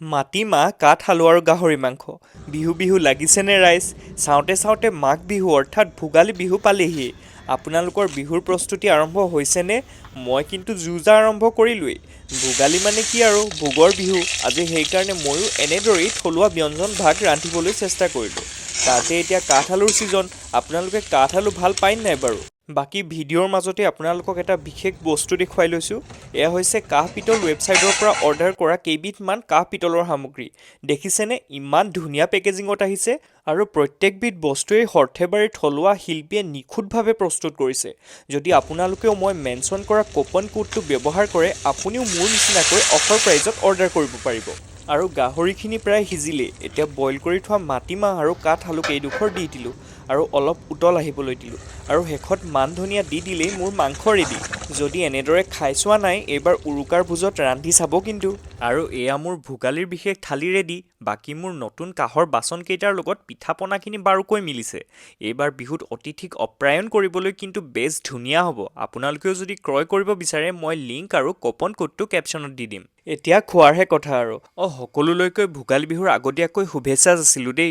মাটিমাহ, কাঠআলু আৰু গাহৰি মাংস। বিহু বিহু লাগিছেনে ৰাইজ? চাওঁতে চাওঁতে মাঘ বিহু অৰ্থাৎ ভোগালী বিহু পালেহি। আপোনালোকৰ বিহুৰ প্ৰস্তুতি আৰম্ভ হৈছেনে? মই কিন্তু যো-জা আৰম্ভ কৰিলোৱেই। ভোগালী মানে কি আৰু ভোগৰ বিহু। আজি সেইকাৰণে ময়ো এনেদৰেই থলুৱা ব্যঞ্জন ভাগ ৰান্ধিবলৈ চেষ্টা কৰিলোঁ। তাতে এতিয়া কাঠআলুৰ ছিজন। আপোনালোকে কাঠআলু ভাল পায় নাই বাৰু? বাকী ভিডিঅ'ৰ মাজতে আপোনালোকক এটা বিশেষ বস্তু দেখুৱাই লৈছোঁ। এয়া হৈছে কাঁহ পিতল ৱেবছাইটৰ পৰা অৰ্ডাৰ কৰা কেইবিধমান কাঁহ পিতলৰ সামগ্ৰী। দেখিছেনে ইমান ধুনীয়া পেকেজিঙত আহিছে আৰু প্ৰত্যেকবিধ বস্তুৱেই সৰ্থেবাৰীৰ থলুৱা শিল্পীয়ে নিখুঁতভাৱে প্ৰস্তুত কৰিছে। যদি আপোনালোকেও মই মেনশ্যন কৰা কুপন কোডটো ব্যৱহাৰ কৰে আপুনিও মোৰ নিচিনাকৈ অফাৰ প্ৰাইজত অৰ্ডাৰ কৰিব পাৰিব। আৰু গাহৰিখিনি প্ৰায় সিজিলেই। এতিয়া বইল কৰি থোৱা মাটিমাহ আৰু কাঠআলু কেইডোখৰ দি দিলোঁ আৰু অলপ উতল আহিবলৈ দিলোঁ আৰু শেষত মান ধনিয়া দি দিলেই মোৰ মাংস ৰেডি। যদি এনেদৰে খাই চোৱা নাই এইবাৰ উৰুকাৰ ভোজত ৰান্ধি চাব কিন্তু। আৰু এয়া মোৰ ভোগালীৰ বিশেষ থালি ৰেডি। বাকী মোৰ নতুন কাঁহৰ বাচনকেইটাৰ লগত পিঠা পনাখিনি বাৰুকৈ মিলিছে। এইবাৰ বিহুত অতিথিক অপ্যায়ন কৰিবলৈ কিন্তু বেছ ধুনীয়া হ'ব। আপোনালোকেও যদি ক্ৰয় কৰিব বিচাৰে মই লিংক আৰু কুপন কোডটো কেপশ্যনত দি দিম। এতিয়া খোৱাৰহে কথা আৰু। সকলোলৈকে ভোগালী বিহুৰ আগতীয়াকৈ শুভেচ্ছা যাচিলোঁ দেই।